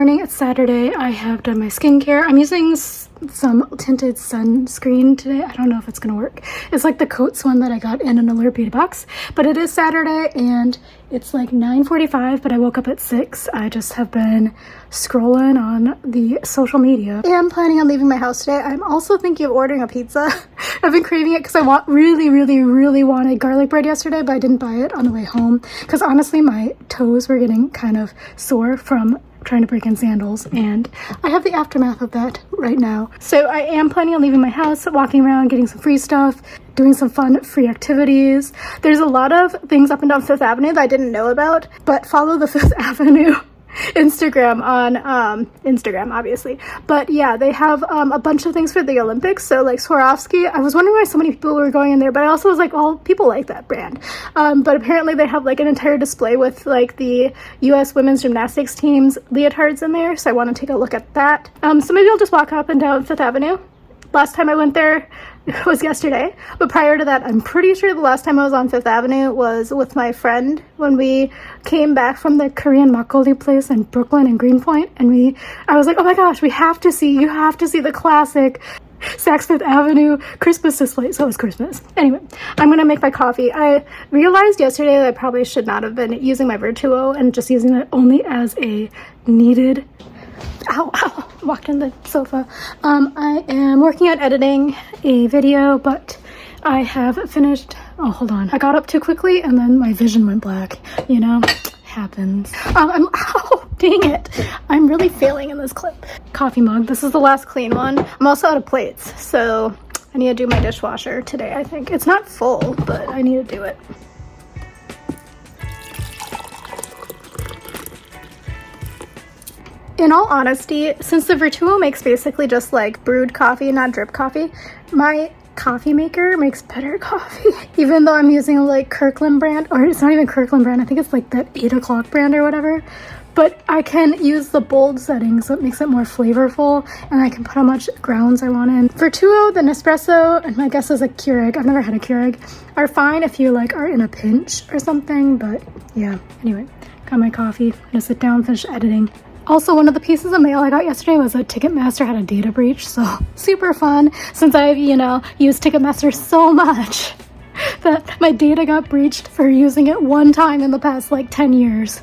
Morning, it's Saturday. I have done my skincare. I'm using some tinted sunscreen today. I don't know if it's gonna work. It's like the Coats one that I got in an Alert Beauty box, but it is Saturday and it's like 9:45, but I woke up at 6. I just have been scrolling on the social media. I'm planning on leaving my house today. I'm also thinking of ordering a pizza. I've been craving it because I really wanted garlic bread yesterday, but I didn't buy it on the way home because honestly my toes were getting kind of sore from trying to break in sandals, and I have the aftermath of that right now. So I am planning on leaving my house, walking around, getting some free stuff, doing some fun free activities. There's a lot of things up and down Fifth Avenue that I didn't know about, but follow the Fifth Avenue Instagram on Instagram, obviously. But yeah, they have a bunch of things for the Olympics. So like Swarovski, I was wondering why so many people were going in there, but I also was like, well, people like that brand. But apparently they have like an entire display with like the US women's gymnastics team's leotards in there, so I want to take a look at that. So maybe I'll just walk up and down Fifth Avenue. Last time I went there was yesterday, but prior to that, I'm pretty sure the last time I was on Fifth Avenue was with my friend when we came back from the Korean makgeolli place in Brooklyn and Greenpoint, and I was like, oh my gosh, you have to see the classic Saks Fifth Avenue Christmas display. So it was Christmas. Anyway, I'm gonna make my coffee. I realized yesterday that I probably should not have been using my Virtuo and just using it only as a needed. Ow, walked in the sofa. I am working on editing a video, but I have finished. Oh, hold on. I got up too quickly and then my vision went black. You know, happens. Ow, dang it. I'm really failing in this clip. Coffee mug. This is the last clean one. I'm also out of plates, so I need to do my dishwasher today, I think. It's not full, but I need to do it. In all honesty, since the Virtuo makes basically just like brewed coffee, not drip coffee, my coffee maker makes better coffee. Even though I'm using like Kirkland brand, or it's not even Kirkland brand, I think it's like that 8 o'clock brand or whatever. But I can use the bold setting, so it makes it more flavorful, and I can put how much grounds I want in. Virtuo, the Nespresso, and my guess is a Keurig. I've never had a Keurig. Are fine if you like are in a pinch or something, but yeah. Anyway, got my coffee. I'm gonna sit down, finish editing. Also, one of the pieces of mail I got yesterday was that Ticketmaster had a data breach, so super fun since I've, used Ticketmaster so much that my data got breached for using it one time in the past like 10 years.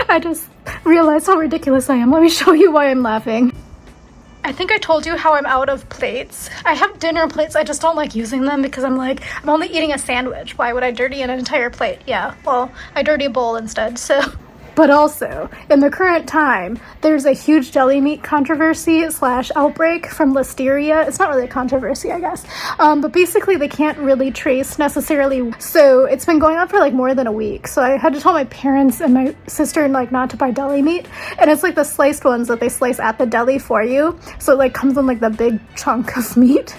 I just realized how ridiculous I am. Let me show you why I'm laughing. I think I told you how I'm out of plates. I have dinner plates, I just don't like using them because I'm only eating a sandwich. Why would I dirty an entire plate? Yeah, well, I dirty a bowl instead, so. But also, in the current time, there's a huge deli meat controversy / outbreak from Listeria. It's not really a controversy, I guess. But basically, they can't really trace necessarily. So it's been going on for like more than a week. So I had to tell my parents and my sister like not to buy deli meat. And it's like the sliced ones that they slice at the deli for you. So it like comes in like the big chunk of meat.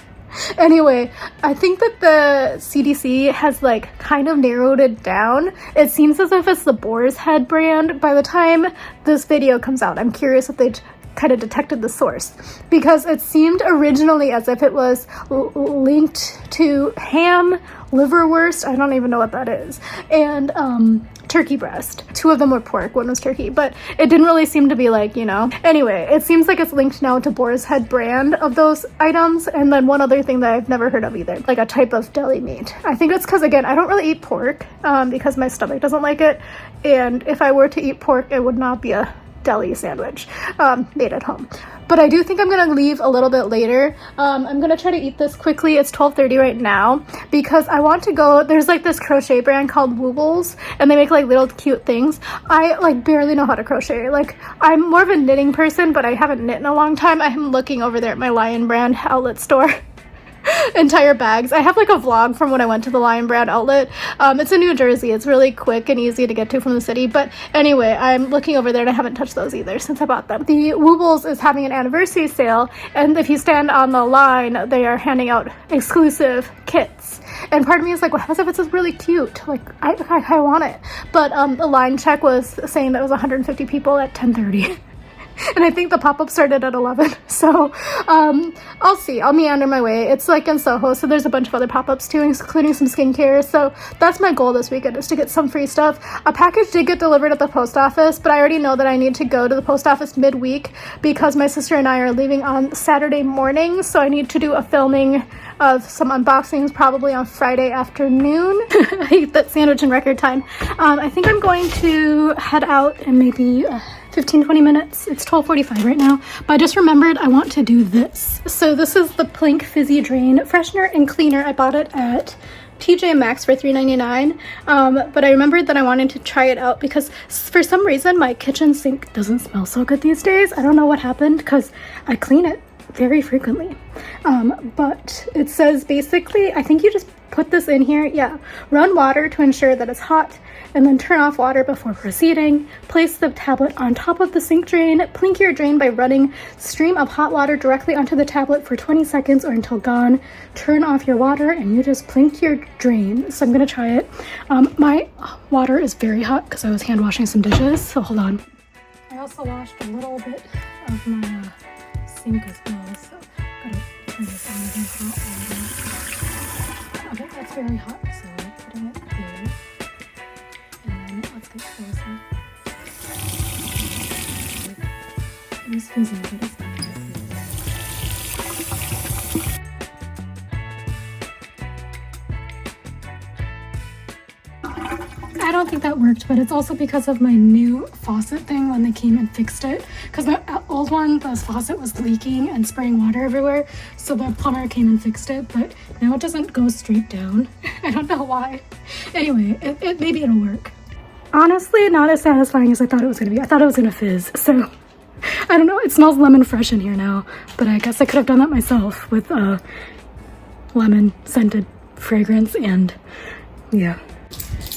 Anyway, I think that the CDC has like kind of narrowed it down. It seems as if it's the Boar's Head brand. By the time this video comes out, I'm curious if they kind of detected the source, because it seemed originally as if it was linked to ham, liverwurst, I don't even know what that is, and turkey breast. 2 of them were pork, 1 was turkey, but it didn't really seem to be like, Anyway, it seems like it's linked now to Boar's Head brand of those items, and then one other thing that I've never heard of either, like a type of deli meat. I think it's because, again, I don't really eat pork because my stomach doesn't like it, and if I were to eat pork, it would not be a deli sandwich made at home. But I do think I'm gonna leave a little bit later. I'm gonna try to eat this quickly. It's 12:30 right now because I want to go. There's like this crochet brand called Woobles, and they make like little cute things. I like barely know how to crochet. Like I'm more of a knitting person, but I haven't knit in a long time. I'm looking over there at my Lion brand outlet store. Entire bags. I have like a vlog from when I went to the Lion Brand outlet. It's in New Jersey. It's really quick and easy to get to from the city. But anyway, I'm looking over there and I haven't touched those either since I bought them. The Woobles is having an anniversary sale, and if you stand on the line, they are handing out exclusive kits. And part of me is like, what happens if it's just really cute? Like, I want it. But the line check was saying that it was 150 people at 10:30. And I think the pop-up started at 11. So I'll see. I'll meander my way. It's like in Soho, so there's a bunch of other pop-ups too, including some skincare. So that's my goal this weekend, is to get some free stuff. A package did get delivered at the post office, but I already know that I need to go to the post office midweek because my sister and I are leaving on Saturday morning. So I need to do a filming of some unboxings probably on Friday afternoon. I ate that sandwich in record time. I think I'm going to head out in maybe 15-20 minutes. It's 12:45 right now, but I just remembered I want to do this. So this is the Plink Fizzy Drain Freshener and Cleaner. I bought it at TJ Maxx for $3.99, but I remembered that I wanted to try it out because for some reason my kitchen sink doesn't smell so good these days. I don't know what happened because I clean it very frequently, but it says basically, I think you just put this in here. Yeah, run water to ensure that it's hot, and then turn off water before proceeding. Place the tablet on top of the sink drain. Plink your drain by running stream of hot water directly onto the tablet for 20 seconds or until gone. Turn off your water and you just plink your drain. So I'm gonna try it. My water is very hot because I was hand washing some dishes, so hold on. I also washed a little bit of my sink as well, so gotta turn this on again, hot water. Okay, that's very hot, so putting it here. And let's get closer. It is fizzy, but it's not fizzy. I don't think that worked, but it's also because of my new faucet thing when they came and fixed it. Because the old one, the faucet was leaking and spraying water everywhere, so the plumber came and fixed it, but now it doesn't go straight down. I don't know why. Anyway, maybe it'll work. Honestly, not as satisfying as I thought it was going to be. I thought it was going to fizz, so I don't know. It smells lemon fresh in here now, but I guess I could have done that myself with lemon scented fragrance, and yeah.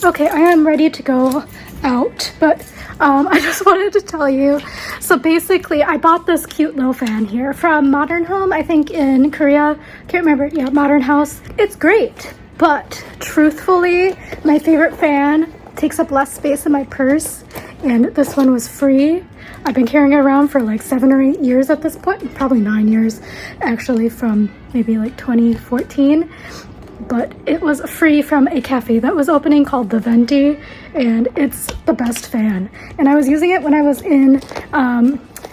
Okay, I am ready to go out, but I just wanted to tell you, so basically I bought this cute little fan here from Modern Home, I think in Korea, can't remember, yeah, Modern House. It's great, but truthfully, my favorite fan takes up less space in my purse, and this one was free. I've been carrying it around for like 7 or 8 years at this point, probably 9 years actually, from maybe like 2014. But it was free from a cafe that was opening called the Wendy, and it's the best fan. And I was using it when I was in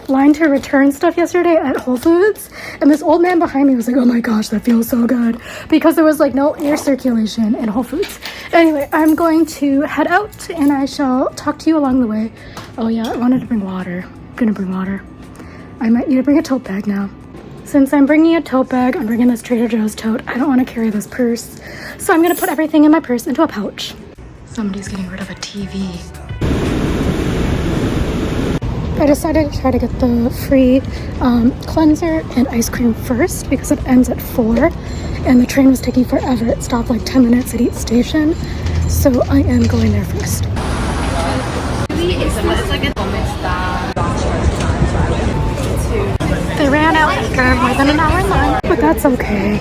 line to return stuff yesterday at Whole Foods, and this old man behind me was like, oh my gosh, that feels so good, because there was like no air circulation in Whole Foods. Anyway, I'm going to head out and I shall talk to you along the way. Oh yeah, I wanted to bring water. I'm gonna bring water. I might need to bring a tote bag now. Since I'm bringing a tote bag, I'm bringing this Trader Joe's tote. I don't want to carry this purse. So I'm going to put everything in my purse into a pouch. Somebody's getting rid of a TV. I decided to try to get the free cleanser and ice cream first because it ends at 4. And the train was taking forever. It stopped like 10 minutes at each station. So I am going there first. They ran out after more than an hour in line, but that's okay.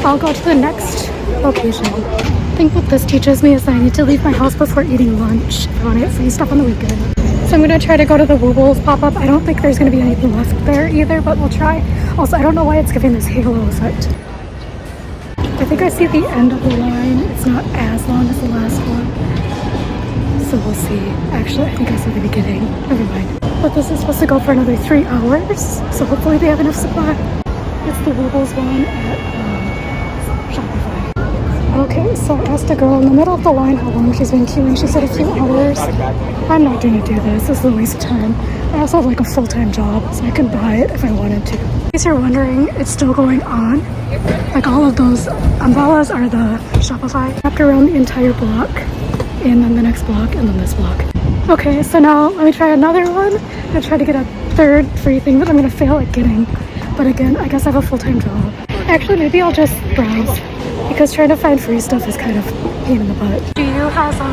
I'll go to the next location. I think what this teaches me is that I need to leave my house before eating lunch if I want to get free stuff on the weekend. So I'm going to try to go to the Woobles pop-up. I don't think there's going to be anything left there either, but we'll try. Also, I don't know why it's giving this halo effect. I think I see the end of the line. It's not as long as the last one. So we'll see. Actually, I think I see the beginning. Never mind. But this is supposed to go for another 3 hours, so hopefully they have enough supply. It's the Woobles one at Shopify. Okay, so I asked a girl in the middle of the line how long she's been queuing. She said a few hours. I'm not going to do this. This is a waste of time. I also have like a full-time job, so I could buy it if I wanted to. In case you're wondering, it's still going on. Like all of those umbrellas are the Shopify. Wrapped around the entire block, and then the next block, and then this block. Okay, so now let me try another one. I try to get a third free thing that I'm gonna fail at getting. But again, I guess I have a full-time job. Actually, maybe I'll just browse because trying to find free stuff is kind of a pain in the butt. GU has a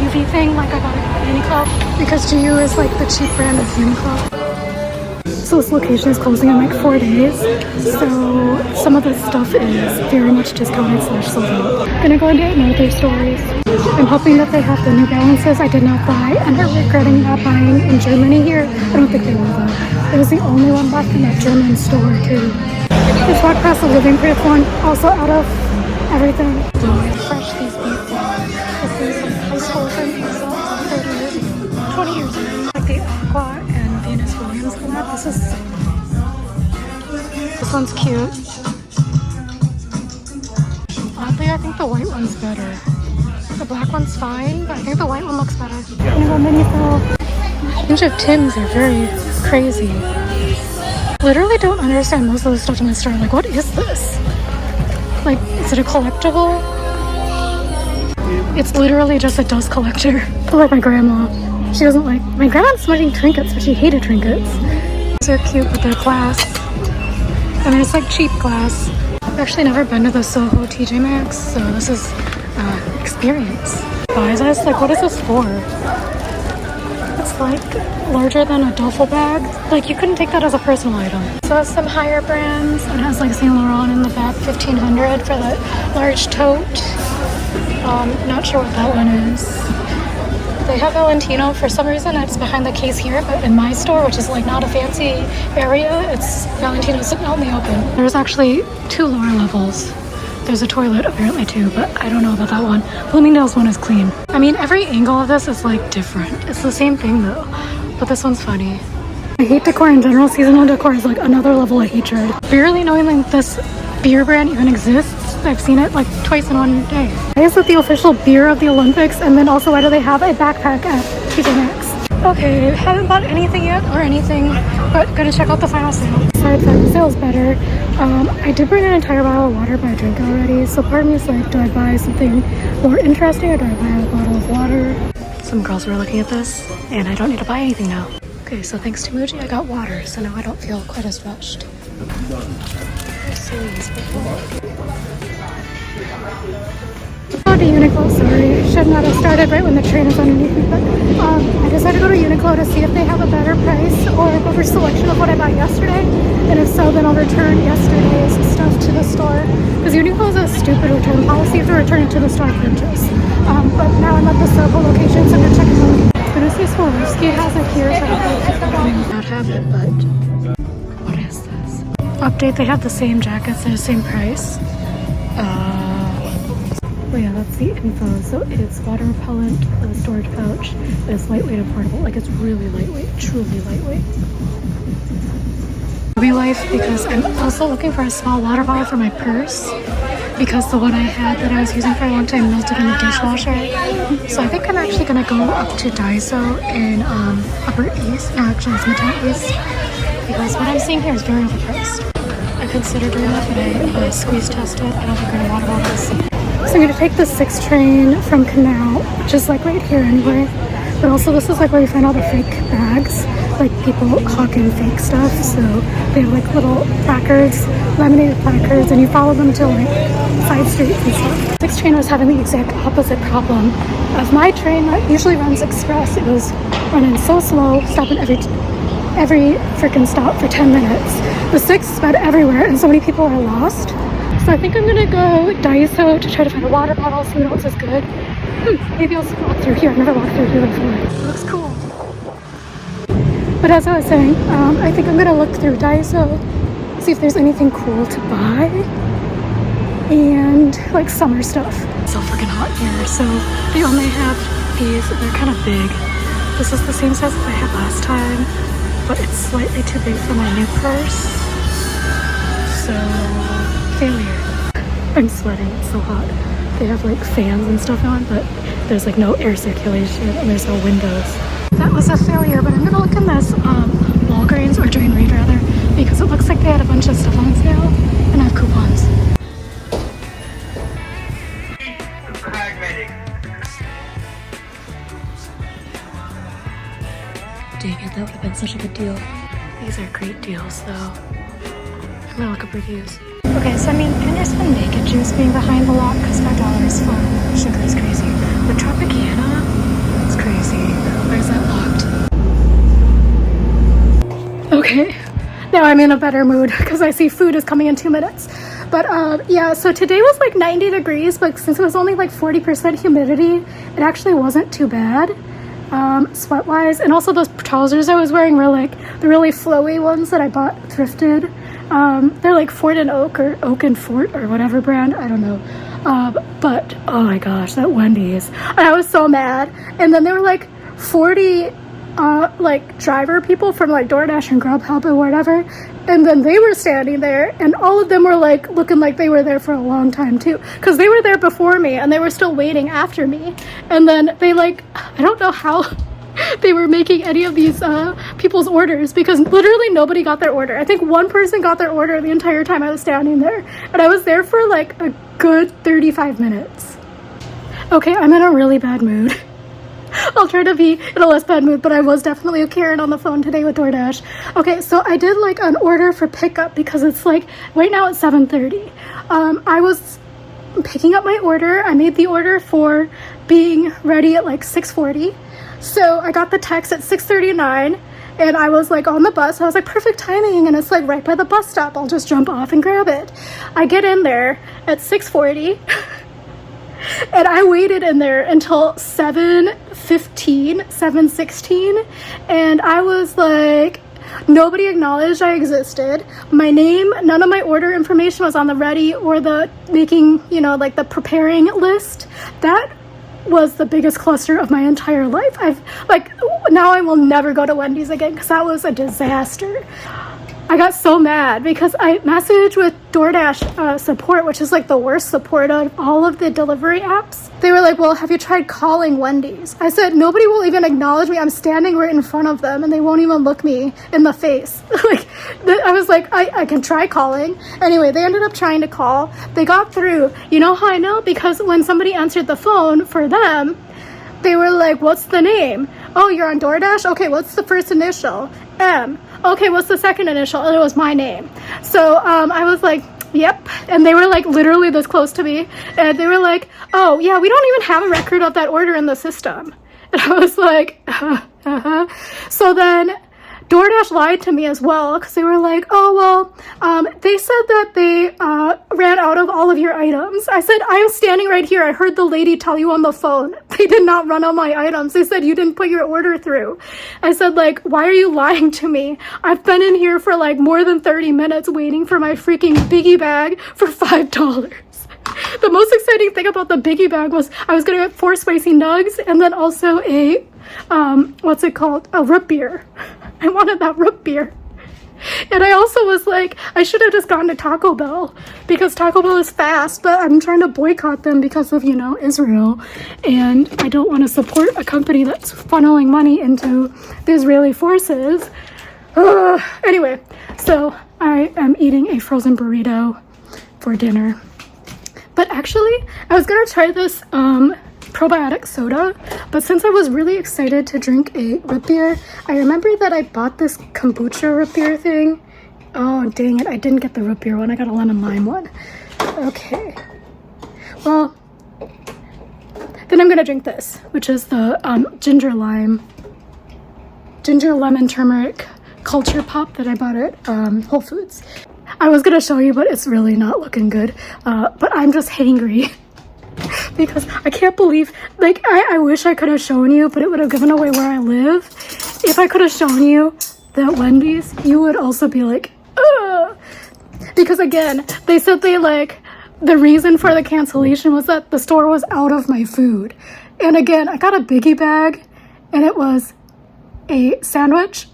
UV thing like I got at Uniqlo because GU is like the cheap brand of Uniqlo. So this location is closing in like 4 days. So some of this stuff is very much discounted / sold out. Gonna go and get another stories. I'm hoping that they have the New Balances I did not buy, and I'm regretting not buying in Germany here. I don't think they will though. It was the only one left in that German store too. Just walked past the Living Proof one, also out of everything. Fresh these beets are. This is like high school drink pizza 30 years ago, 20 years ago. Like the Aqua and Venus Williams collab. This one's cute. Oddly, I think the white one's better. The black one's fine, but I think the white one looks better. I'm gonna go mini fill. A bunch of Tims are very crazy. Literally don't understand most of the stuff in the store. Like, what is this? Like, is it a collectible? It's literally just a dust collector. I like my grandma. She doesn't like... My grandma doesn't like trinkets, but she hated trinkets. These are cute, but they're glass. I mean, it's like cheap glass. I've actually never been to the Soho TJ Maxx, so this is experience. Buys us? Like, what is this for? It's like larger than a duffel bag. Like, you couldn't take that as a personal item. So it's some higher brands. It has like Saint Laurent in the back, $1,500 for the large tote. Not sure what that one is. They have Valentino. For some reason it's behind the case here, but in my store, which is like not a fancy area, it's Valentino sitting out in the open. There's actually 2 lower levels. There's a toilet apparently too, but I don't know about that one. Bloomingdale's one is clean. I mean, every angle of this is like different. It's the same thing though, but this one's funny. I hate decor in general. Seasonal decor is like another level of hatred. Barely knowing like this beer brand even exists, I've seen it like twice in one day. Why is it the official beer of the Olympics? And then also, why do they have a backpack at TJ Maxx? Okay, haven't bought anything yet or anything, but gonna check out the final sale. Aside from the sale's better. I did bring an entire bottle of water, but I drank already. So part of me is like, do I buy something more interesting or do I buy a bottle of water? Some girls were looking at this, and I don't need to buy anything now. Okay, so thanks to Muji, I got water, so now I don't feel quite as rushed. Go to Uniqlo, sorry. Should not have started right when the train is underneath me, but I decided to go to Uniqlo to see if they have a better price or a better selection of what I bought yesterday. And if so, then I'll return yesterday's stuff to the store. Because Uniqlo has a stupid return policy. You have to return it to the store purchase. But now I'm at the Soho location, so I'm going to check it out. I'm going to see Swarovski has it here, so I may not have it, but what is this? Update, they have the same jackets at the same price. Oh yeah, that's the info. So it's water repellent, a storage pouch, it's lightweight and portable. Like, it's really lightweight, truly lightweight. Hobby life, because I'm also looking for a small water bottle for my purse, because the one I had that I was using for a long time melted in the dishwasher. So I think I'm actually gonna go up to Daiso in Upper East, no, actually it's Midtown East, because what I'm seeing here is very overpriced. I considered doing that, but I squeeze tested. I don't think our water bottle is. So I'm going to take the 6 train from Canal, which is like right here anyway. But also this is like where you find all the fake bags, like people hawking fake stuff. So they have like little placards, laminated placards, and you follow them to like side streets and stuff. 6 train was having the exact opposite problem of my train that usually runs express. It was running so slow, stopping every freaking stop for 10 minutes. The 6 sped everywhere and so many people are lost. So I think I'm gonna go Daiso to try to find a water bottle, see what else is good. Maybe I'll walk through here. I've never walked through here before. It looks cool. But as I was saying, I think I'm gonna look through Daiso, see if there's anything cool to buy, and like summer stuff. It's so freaking hot here, so they only have these. They're kind of big. This is the same size as I had last time, but it's slightly too big for my new purse. So failure. I'm sweating, it's so hot. They have like fans and stuff on, but there's like no air circulation and there's no windows. That was a failure, but I'm gonna look in this Walgreens or Duane Reade rather, because it looks like they had a bunch of stuff on sale and I have coupons. Dang it, that would have been such a good deal. These are great deals though. I'm gonna look up reviews. Okay, so I mean, I understand naked juice being behind the lock because $5 for sugar is crazy. But Tropicana is crazy. Why is that locked? Okay, Now I'm in a better mood because I see food is coming in 2 minutes. But yeah, so today was like 90 degrees, but since it was only like 40% humidity, it actually wasn't too bad, sweat wise. And also those trousers I was wearing were like the really flowy ones that I bought thrifted. They're like Fort and Oak or Oak and Fort or whatever brand, I don't know. But oh my gosh, that Wendy's, I was so mad. And then there were like 40 like driver people from like DoorDash and Grubhub or whatever, and then they were standing there, and all of them were like looking like they were there for a long time too, because they were there before me and they were still waiting after me. And then they like, I don't know how they were making any of these people's orders, because literally nobody got their order. I think one person got their order the entire time I was standing there, and I was there for like a good 35 minutes. Okay, I'm in a really bad mood. I'll try to be in a less bad mood, but I was definitely a Karen on the phone today with DoorDash. Okay, so I did like an order for pickup because it's like, right now it's 7:30. I was picking up my order. I made the order for being ready at like 6:40. So I got the text at 6:39 and I was like on the bus. I was like, perfect timing, and it's like right by the bus stop. I'll just jump off and grab it. I get in there at 6:40. And I waited in there until 7:15, 7:16, and I was like, nobody acknowledged I existed. My name, none of my order information was on the ready or the making, you know, like the preparing list. That was the biggest cluster of my entire life. I've like, now I will never go to Wendy's again because that was a disaster. I got so mad because I messaged with DoorDash support, which is like the worst support of all of the delivery apps. They were like, well, have you tried calling Wendy's? I said, nobody will even acknowledge me. I'm standing right in front of them and they won't even look me in the face. Like, I was like, I can try calling. Anyway, they ended up trying to call. They got through. You know how I know? Because when somebody answered the phone for them, they were like, what's the name? Oh, you're on DoorDash? Okay, what's the first initial? M. Okay, what's the second initial? And it was my name. So I was like, yep. And they were like literally this close to me. And they were like, oh, yeah, we don't even have a record of that order in the system. And I was like, So then DoorDash lied to me as well, because they were like, oh, well, they said that they ran out of all of your items. I said, I'm standing right here. I heard the lady tell you on the phone. They did not run out my items. They said you didn't put your order through. I said, like, why are you lying to me? I've been in here for like more than 30 minutes waiting for my freaking biggie bag for $5. The most exciting thing about the biggie bag was I was gonna get 4 spicy nugs and then also a, what's it called? A root beer. I wanted that root beer. And I also was like, I should have just gone to Taco Bell because Taco Bell is fast, but I'm trying to boycott them because of, you know, Israel. And I don't want to support a company that's funneling money into the Israeli forces. Anyway, so I am eating a frozen burrito for dinner. But actually, I was going to try this probiotic soda, but since I was really excited to drink a root beer, I remember that I bought this kombucha root beer thing. Oh, dang it, I didn't get the root beer one. I got a lemon lime one. Okay. Well, then I'm going to drink this, which is the ginger lemon turmeric culture pop that I bought at Whole Foods. I was going to show you, but it's really not looking good. But I'm just hangry. Because I can't believe, like, I wish I could have shown you, but it would have given away where I live. If I could have shown you that Wendy's, you would also be like, ugh. Because again, they said they like, the reason for the cancellation was that the store was out of my food. And again, I got a biggie bag and it was a sandwich,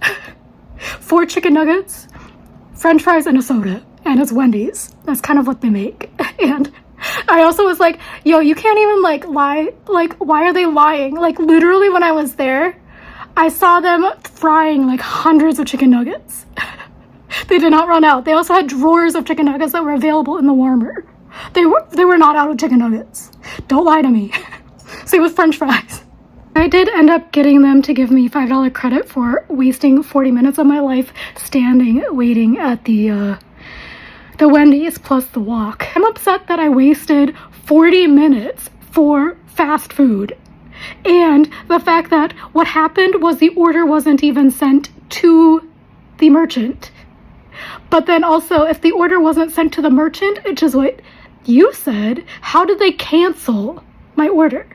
4 chicken nuggets, French fries, and a soda. And it's Wendy's. That's kind of what they make. And I also was like, yo, you can't even like lie. Like, why are they lying? Like, literally when I was there, I saw them frying like hundreds of chicken nuggets. They did not run out. They also had drawers of chicken nuggets that were available in the warmer. They were not out of chicken nuggets. Don't lie to me. Same with French fries. I did end up getting them to give me $5 credit for wasting 40 minutes of my life standing waiting at the Wendy's plus the walk. I'm upset that I wasted 40 minutes for fast food. And the fact that what happened was the order wasn't even sent to the merchant. But then also, if the order wasn't sent to the merchant, which is what you said, how did they cancel my order?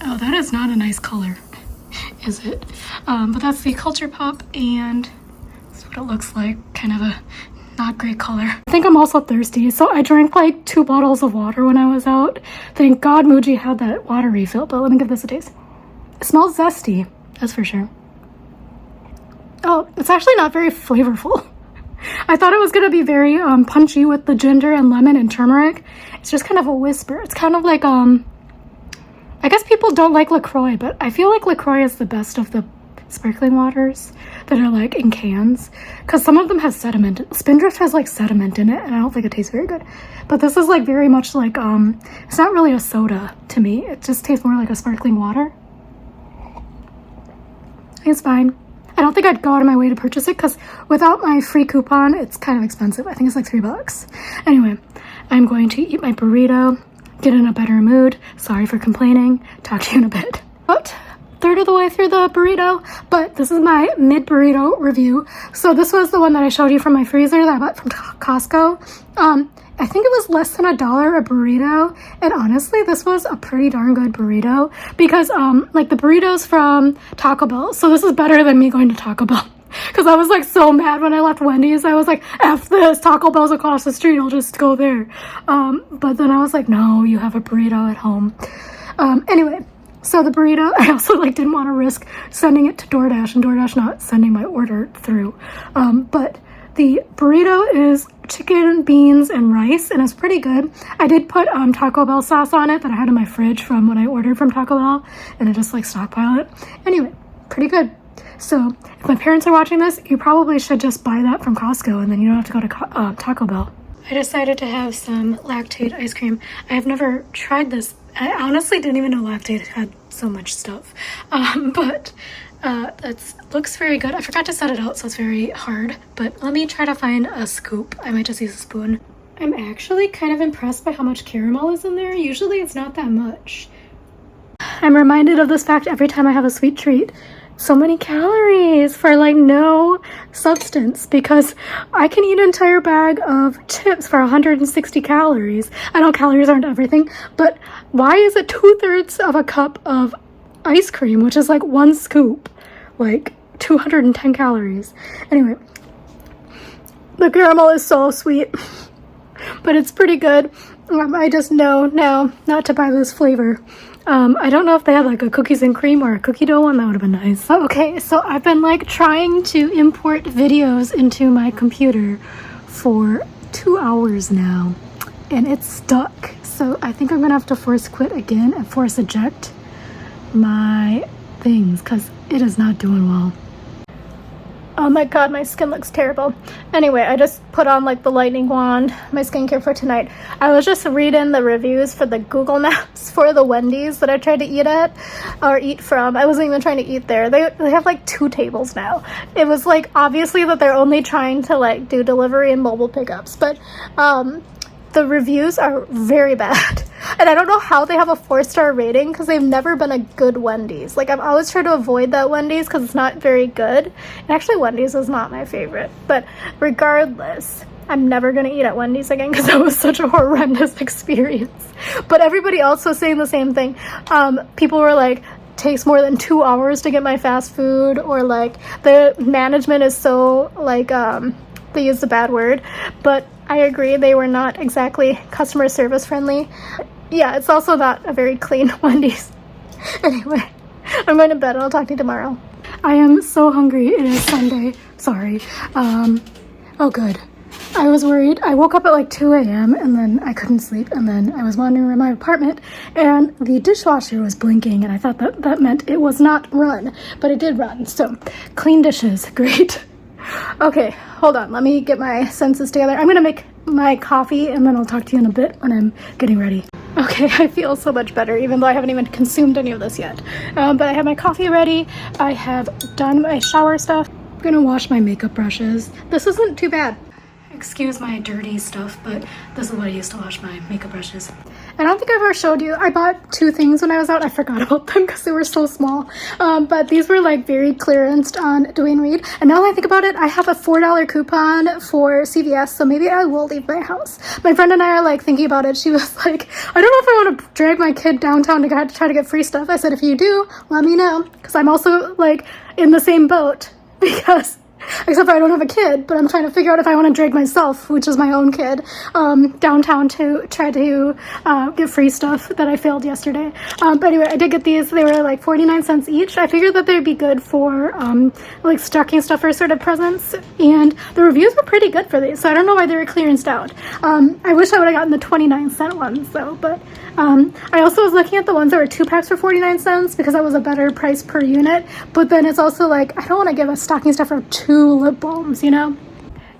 Oh, that is not a nice color, is it? But that's the Culture Pop, and that's what it looks like. Kind of a not great color. I think I'm also thirsty, so I drank like 2 bottles of water when I was out. Thank God Muji had that water refill, but let me give this a taste. It smells zesty, that's for sure. Oh, it's actually not very flavorful. I thought it was gonna be very punchy with the ginger and lemon and turmeric. It's just kind of a whisper. It's kind of like, I guess people don't like LaCroix, but I feel like LaCroix is the best of the sparkling waters that are like in cans, because some of them have sediment. Spindrift has like sediment in it, and I don't think it tastes very good. But this is like very much like, it's not really a soda to me. It just tastes more like a sparkling water. It's fine. I don't think I'd go out of my way to purchase it, because without my free coupon, it's kind of expensive. I think it's like $3. Anyway, I'm going to eat my burrito, get in a better mood. Sorry for complaining. Talk to you in a bit. About third of the way through the burrito, but this is my mid burrito review. So this was the one that I showed you from my freezer that I bought from Costco. I think it was less than $1 a burrito, and honestly this was a pretty darn good burrito, because like the burritos from Taco Bell, so this is better than me going to Taco Bell, because I was like so mad when I left Wendy's. I was like, F this, Taco Bell's across the street, I'll just go there. But then I was like, no, you have a burrito at home. Anyway, so the burrito, I also like didn't want to risk sending it to DoorDash and DoorDash not sending my order through. But the burrito is chicken, beans, and rice, and it's pretty good. I did put Taco Bell sauce on it that I had in my fridge from when I ordered from Taco Bell, and I just like stockpile it. Anyway, pretty good. So if my parents are watching this, you probably should just buy that from Costco, and then you don't have to go to Taco Bell. I decided to have some Lactate ice cream. I have never tried this. I honestly didn't even know Lactate had so much stuff. But it looks very good. I forgot to set it out, so it's very hard. But let me try to find a scoop. I might just use a spoon. I'm actually kind of impressed by how much caramel is in there. Usually it's not that much. I'm reminded of this fact every time I have a sweet treat. So many calories for like no substance, because I can eat an entire bag of chips for 160 calories. I know calories aren't everything, but why is it 2/3 of a cup of ice cream, which is like 1 scoop, like 210 calories? Anyway, the caramel is so sweet, but it's pretty good. I just know now not to buy this flavor. I don't know if they have like a cookies and cream or a cookie dough one. That would have been nice. Okay, so I've been like trying to import videos into my computer for 2 hours now, and it's stuck. So I think I'm gonna have to force quit again and force eject my things, because it is not doing well. Oh my god, my skin looks terrible. Anyway, I just put on like the lightning wand, my skincare for tonight. I was just reading the reviews for the Google Maps for the Wendy's that I tried to eat at, or eat from. I wasn't even trying to eat there. They have like 2 tables now. It was like obviously that they're only trying to like do delivery and mobile pickups, but the reviews are very bad. And I don't know how they have a 4-star rating, because they've never been a good Wendy's. Like, I've always tried to avoid that Wendy's because it's not very good. And actually, Wendy's is not my favorite. But regardless, I'm never going to eat at Wendy's again, because that was such a horrendous experience. But everybody else was saying the same thing. People were like, takes more than 2 hours to get my fast food, or like the management is so like, they used a bad word, but I agree, they were not exactly customer service friendly. Yeah, it's also not a very clean Wendy's. Anyway, I'm going to bed. I'll talk to you tomorrow. I am so hungry. It is Sunday. Sorry. Oh good. I was worried. I woke up at like 2 a.m. and then I couldn't sleep, and then I was wandering around my apartment and the dishwasher was blinking, and I thought that meant it was not run, but it did run. So clean dishes, great. Okay, hold on. Let me get my senses together. I'm gonna make my coffee and then I'll talk to you in a bit when I'm getting ready. Okay, I feel so much better, even though I haven't even consumed any of this yet. But I have my coffee ready. I have done my shower stuff. I'm gonna wash my makeup brushes. This isn't too bad. Excuse my dirty stuff, but this is what I use to wash my makeup brushes. I don't think I've ever showed you. I bought 2 things when I was out. I forgot about them because they were so small. But these were like very clearanced on Dwayne Reed. And now that I think about it, I have a $4 coupon for CVS, so maybe I will leave my house. My friend and I are like thinking about it. She was like, I don't know if I want to drag my kid downtown to try to get free stuff. I said, if you do, let me know. Because I'm also like in the same boat because... Except for I don't have a kid, but I'm trying to figure out if I want to drag myself, which is my own kid, downtown to try to get free stuff that I failed yesterday. But anyway, I did get these. They were like 49 cents each. I figured that they'd be good for like stocking stuffer sort of presents, and the reviews were pretty good for these, so I don't know why they were clearanced out. I wish I would have gotten the 29-cent ones though, but I also was looking at the ones that were 2 packs for 49 cents because that was a better price per unit, but then it's also like, I don't want to give a stocking stuffer 2 lip balms, you know?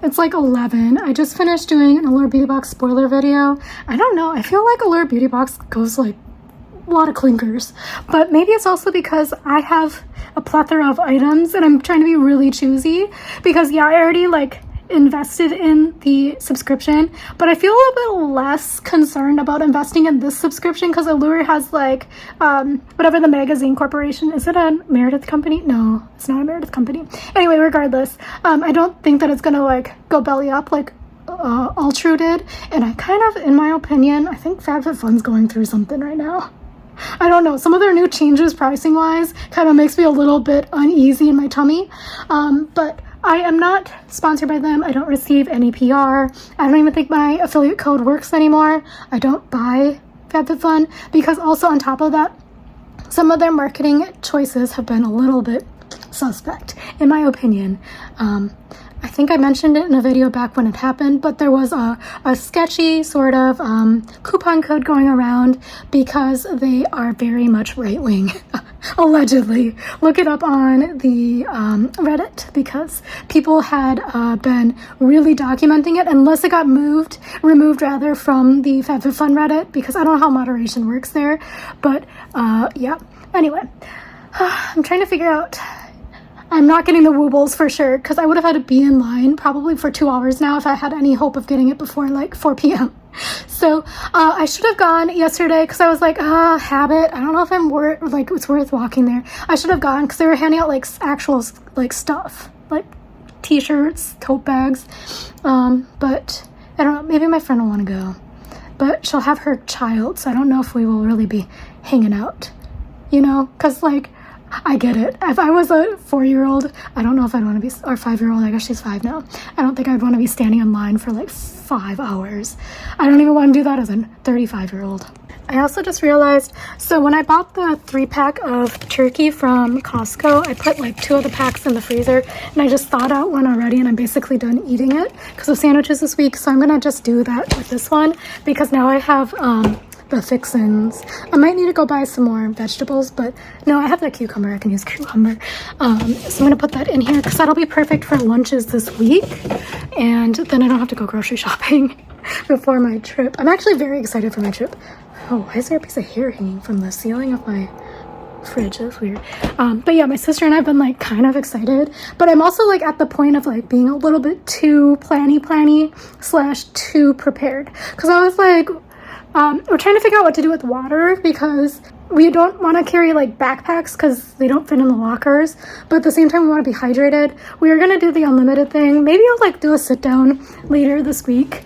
It's like 11. I just finished doing an Allure Beauty Box spoiler video. I don't know, I feel like Allure Beauty Box goes like a lot of clinkers, but maybe it's also because I have a plethora of items and I'm trying to be really choosy because yeah, I already like invested in the subscription, but I feel a little bit less concerned about investing in this subscription because Allure has like whatever the magazine corporation, is it a Meredith company? No, it's not a Meredith company. Anyway, regardless, I don't think that it's gonna like go belly up like Ultra did, and I kind of, in my opinion, I think FabFitFun's going through something right now. I don't know, some of their new changes pricing wise kind of makes me a little bit uneasy in my tummy, but I am not sponsored by them. I don't receive any PR. I don't even think my affiliate code works anymore. I don't buy FabFitFun because also on top of that, some of their marketing choices have been a little bit suspect, in my opinion. I think I mentioned it in a video back when it happened, but there was a sketchy sort of coupon code going around because they are very much right-wing, allegedly. Look it up on the Reddit because people had been really documenting it unless it got removed rather from the FabFitFun Reddit because I don't know how moderation works there, but yeah. Anyway, I'm trying to figure out. I'm not getting the Woobles for sure because I would have had to be in line probably for 2 hours now if I had any hope of getting it before like 4 p.m. So I should have gone yesterday because I was like, habit. I don't know if it's worth walking there. I should have gone because they were handing out like actual like stuff, like t-shirts, tote bags. But I don't know, maybe my friend will want to go. But she'll have her child, so I don't know if we will really be hanging out, you know, because like, I get it. If I was a 4-year-old, I don't know if I'd want to be, or 5-year-old, I guess she's 5 now. I don't think I'd want to be standing in line for like 5 hours. I don't even want to do that as a 35-year-old. I also just realized, so when I bought the 3-pack of turkey from Costco, I put like 2 of the packs in the freezer and I just thawed out one already and I'm basically done eating it because of sandwiches this week. So I'm going to just do that with this one because now I have, the fixins. I might need to go buy some more vegetables, but no, I have that cucumber. I can use cucumber. So I'm gonna put that in here because that'll be perfect for lunches this week, and then I don't have to go grocery shopping before my trip. I'm actually very excited for my trip. Oh, why is there a piece of hair hanging from the ceiling of my fridge? That's weird. But yeah, my sister and I have been like kind of excited, but I'm also like at the point of like being a little bit too planny / too prepared because I was like, we're trying to figure out what to do with water because we don't want to carry like backpacks because they don't fit in the lockers, but at the same time we want to be hydrated. We are going to do the unlimited thing. Maybe I'll like do a sit down later this week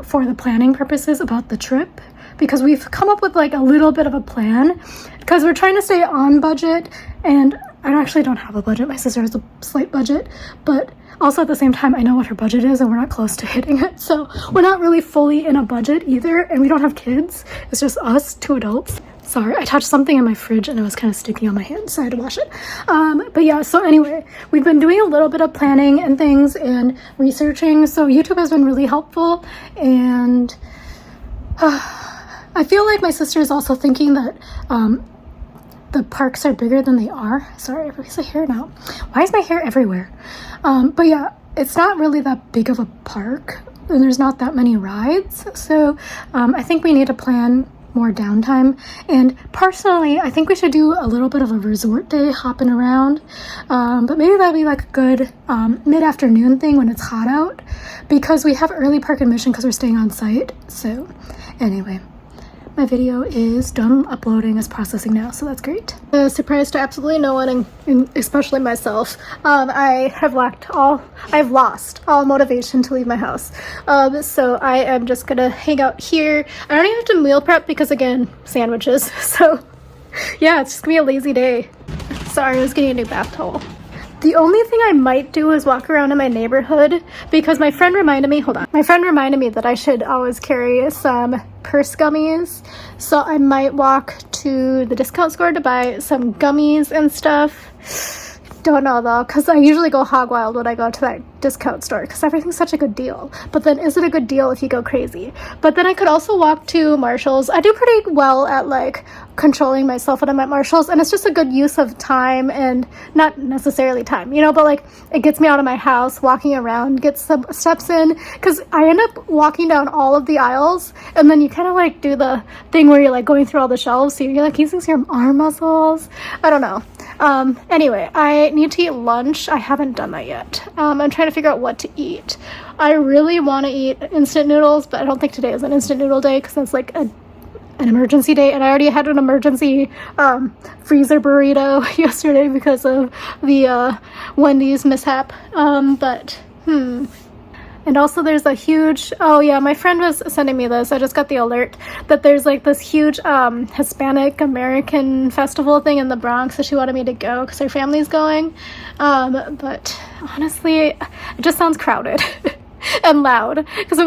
for the planning purposes about the trip because we've come up with like a little bit of a plan because we're trying to stay on budget, and I actually don't have a budget. My sister has a slight budget, but also at the same time, I know what her budget is and we're not close to hitting it. So we're not really fully in a budget either, and we don't have kids. It's just us, 2 adults. Sorry, I touched something in my fridge and it was kind of sticky on my hand, so I had to wash it. But yeah, so anyway, we've been doing a little bit of planning and things and researching. So YouTube has been really helpful, and I feel like my sister is also thinking that the parks are bigger than they are. Sorry, I have a piece of hair now. Why is my hair everywhere? But yeah, it's not really that big of a park and there's not that many rides. So I think we need to plan more downtime. And personally, I think we should do a little bit of a resort day hopping around. But maybe that'll be like a good mid-afternoon thing when it's hot out because we have early park admission because we're staying on site. So anyway, my video is done uploading, is processing now, so that's great. A surprise to absolutely no one, and especially myself, I've lost all motivation to leave my house. So I am just gonna hang out here. I don't even have to meal prep because, again, sandwiches. So yeah, it's just gonna be a lazy day. Sorry, I was getting a new bath towel. The only thing I might do is walk around in my neighborhood because my friend reminded me, that I should always carry some purse gummies. So I might walk to the discount store to buy some gummies and stuff. Don't know though, because I usually go hog wild when I go to that discount store because everything's such a good deal. But then is it a good deal if you go crazy? But then I could also walk to Marshall's. I do pretty well at like controlling myself when I'm at Marshall's, and it's just a good use of time, and not necessarily time, you know, but like it gets me out of my house, walking around, gets some steps in, because I end up walking down all of the aisles, and then you kind of like do the thing where you're like going through all the shelves, so you're like using your arm muscles. I don't know. Anyway, I need to eat lunch. I haven't done that yet. I'm trying to figure out what to eat. I really want to eat instant noodles, but I don't think today is an instant noodle day because that's like an emergency day, and I already had an emergency freezer burrito yesterday because of the Wendy's mishap. And also there's a huge, oh yeah, my friend was sending me this. I just got the alert that there's like this huge Hispanic American festival thing in the Bronx, so she wanted me to go because her family's going. But honestly, it just sounds crowded and loud because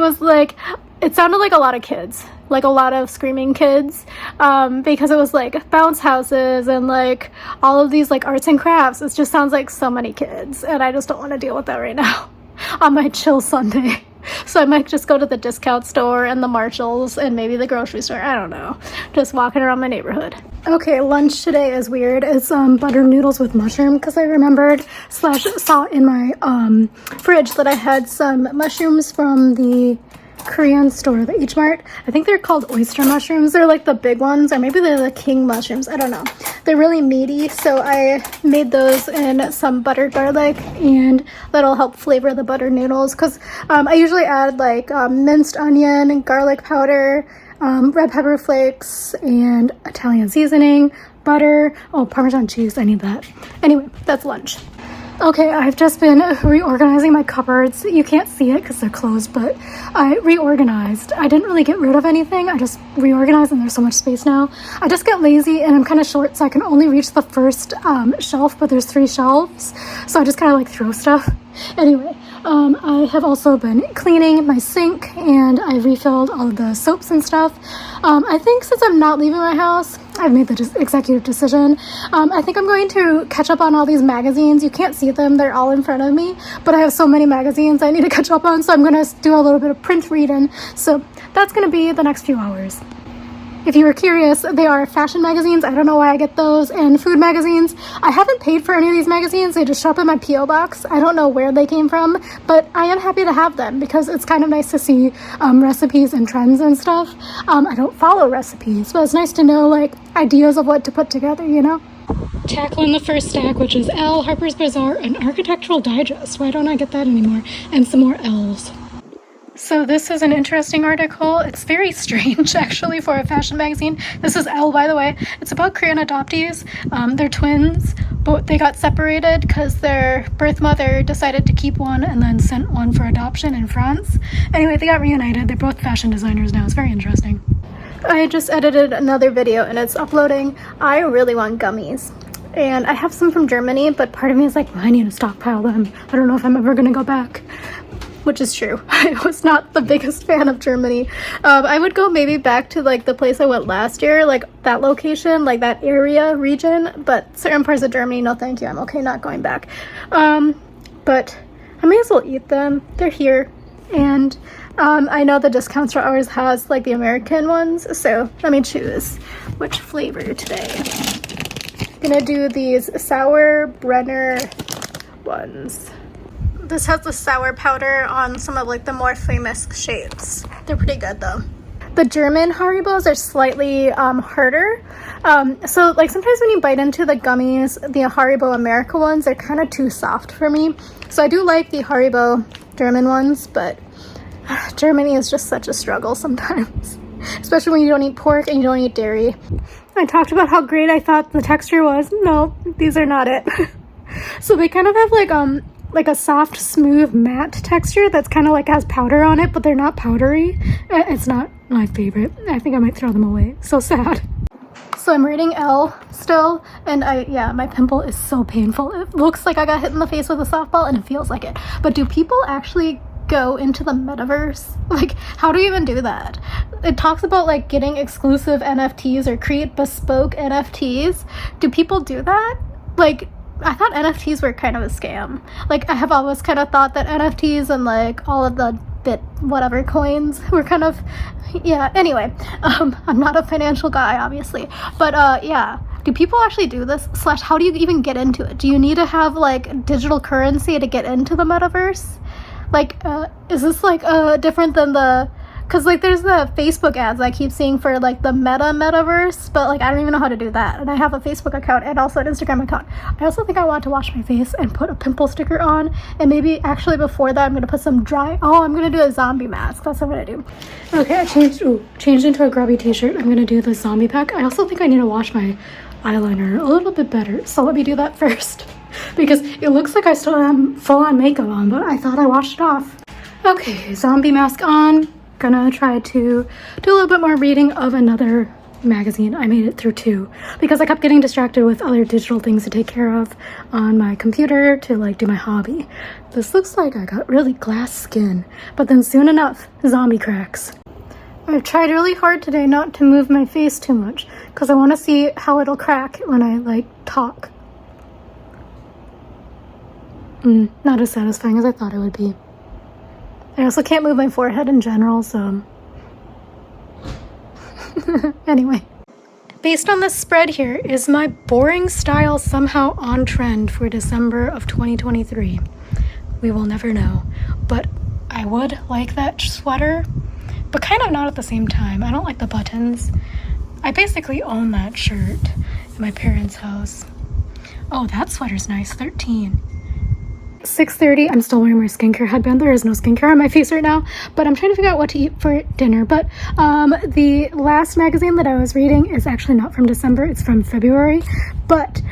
it sounded like a lot of kids, like a lot of screaming kids, because it was like bounce houses and like all of these like arts and crafts. It just sounds like so many kids, and I just don't want to deal with that right now on my chill Sunday. So I might just go to the discount store and the Marshalls and maybe the grocery store. I don't know. Just walking around my neighborhood. Okay, lunch today is weird. It's butter noodles with mushroom because I remembered / saw in my fridge that I had some mushrooms from the Korean store, the H Mart. I think they're called oyster mushrooms. They're like the big ones, or maybe they're the king mushrooms. I don't know. They're really meaty, so I made those in some buttered garlic, and that'll help flavor the butter noodles because I usually add like minced onion, garlic powder, red pepper flakes, and Italian seasoning, butter. Oh, Parmesan cheese, I need that. Anyway, that's lunch. Okay, I've just been reorganizing my cupboards. You can't see it because they're closed, but I reorganized. I didn't really get rid of anything. I just reorganized, and there's so much space now. I just get lazy, and I'm kind of short, so I can only reach the first shelf, but there's 3 shelves, so I just kind of like throw stuff. Anyway, I have also been cleaning my sink, and I refilled all of the soaps and stuff. I think since I'm not leaving my house, I've made the executive decision. I think I'm going to catch up on all these magazines. You can't see them, they're all in front of me, but I have so many magazines I need to catch up on, so I'm going to do a little bit of print reading. So that's going to be the next few hours. If you were curious, they are fashion magazines. I don't know why I get those, and food magazines. I haven't paid for any of these magazines. They just show up in my P.O. box. I don't know where they came from, but I am happy to have them because it's kind of nice to see recipes and trends and stuff. I don't follow recipes, but it's nice to know like ideas of what to put together, you know? Tackling the first stack, which is Elle, Harper's Bazaar, and Architectural Digest. Why don't I get that anymore? And some more L's. So this is an interesting article. It's very strange, actually, for a fashion magazine. This is Elle, by the way. It's about Korean adoptees. They're twins, but they got separated because their birth mother decided to keep one and then sent one for adoption in France. Anyway, they got reunited. They're both fashion designers now. It's very interesting. I just edited another video and it's uploading. I really want gummies. And I have some from Germany, but part of me is like, well, I need to stockpile them. I don't know if I'm ever going to go back. Which is true. I was not the biggest fan of Germany. I would go maybe back to like the place I went last year, like that location, like that region, but certain parts of Germany, no thank you. I'm okay not going back. But I may as well eat them. They're here. And I know the discount store always has like the American ones, so let me choose which flavor today. I'm gonna do these sour Brenner ones. This has the sour powder on some of like the more famous shapes. They're pretty good though. The German Haribos are slightly harder. So like sometimes when you bite into the gummies, the Haribo America ones are kind of too soft for me. So I do like the Haribo German ones, but Germany is just such a struggle sometimes. especially when you don't eat pork and you don't eat dairy. I talked about how great I thought the texture was. No, these are not it. So they kind of have like a soft, smooth, matte texture that's kind of like has powder on it, but they're not powdery. It's not my favorite. I think I might throw them away. So sad. So I'm rating L still, and my pimple is so painful. It looks like I got hit in the face with a softball, and it feels like it. But do people actually go into the metaverse? Like, how do you even do that? It talks about like getting exclusive NFTs or create bespoke NFTs. Do people do that? Like, I thought NFTs were kind of a scam. Like, I have always kind of thought that NFTs and like all of the whatever coins were kind of, yeah, anyway. I'm not a financial guy, obviously, but yeah, do people actually do this? Slash, how do you even get into it? Do you need to have like digital currency to get into the metaverse? Like, is this like different than the, because like there's the Facebook ads I keep seeing for like the metaverse, but like I don't even know how to do that. And I have a Facebook account and also an Instagram account. I also think I want to wash my face and put a pimple sticker on, and maybe actually before that I'm gonna put some I'm gonna do a zombie mask. That's what I'm gonna do. Okay, I changed into a grubby t-shirt. I'm gonna do the zombie pack. I also think I need to wash my eyeliner a little bit better, so let me do that first because it looks like I still have full on makeup on, but I thought I washed it off. Okay, zombie mask on. Gonna try to do a little bit more reading of another magazine. I made it through 2 because I kept getting distracted with other digital things to take care of on my computer to like do my hobby. This looks like I got really glass skin, but then soon enough, zombie cracks. I've tried really hard today not to move my face too much because I want to see how it'll crack when I like talk. Not as satisfying as I thought it would be. I also can't move my forehead in general, so anyway. Based on this spread here, is my boring style somehow on trend for December of 2023? We will never know, but I would like that sweater, but kind of not at the same time. I don't like the buttons. I basically own that shirt at my parents' house. Oh, that sweater's nice, 13. 6:30. I'm still wearing my skincare headband. There is no skincare on my face right now, but I'm trying to figure out what to eat for dinner. But the last magazine that I was reading is actually not from December, it's from February. But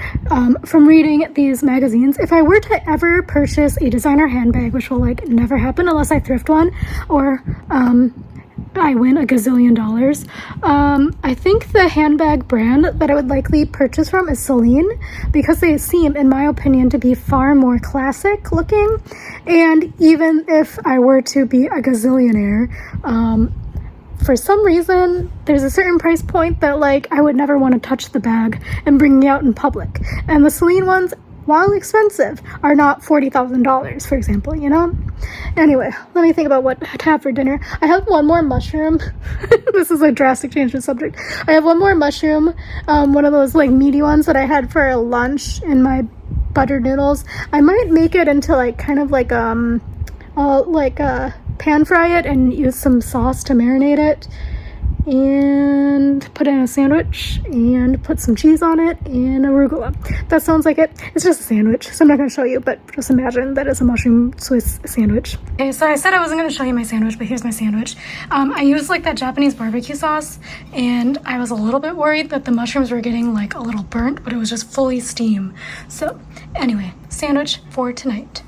from reading these magazines, if I were to ever purchase a designer handbag, which will like never happen unless I thrift one or I win a gazillion dollars, I think the handbag brand that I would likely purchase from is Celine, because they seem, in my opinion, to be far more classic looking. And even if I were to be a gazillionaire, for some reason there's a certain price point that like I would never want to touch the bag and bring it out in public. And the Celine ones, while expensive, are not $40,000, for example, you know? Anyway, let me think about what to have for dinner. I have one more mushroom. This is a drastic change of subject. I have one more mushroom, one of those like meaty ones that I had for lunch in my buttered noodles. I might make it into like kind of like pan fry it and use some sauce to marinate it, and put it in a sandwich and put some cheese on it and arugula. That sounds like it. It's just a sandwich, so I'm not going to show you, but just imagine that it's a mushroom Swiss sandwich. Okay, so I said I wasn't going to show you my sandwich, but here's my sandwich. I used like that Japanese barbecue sauce, and I was a little bit worried that the mushrooms were getting like a little burnt, but it was just fully steam. So anyway, sandwich for tonight.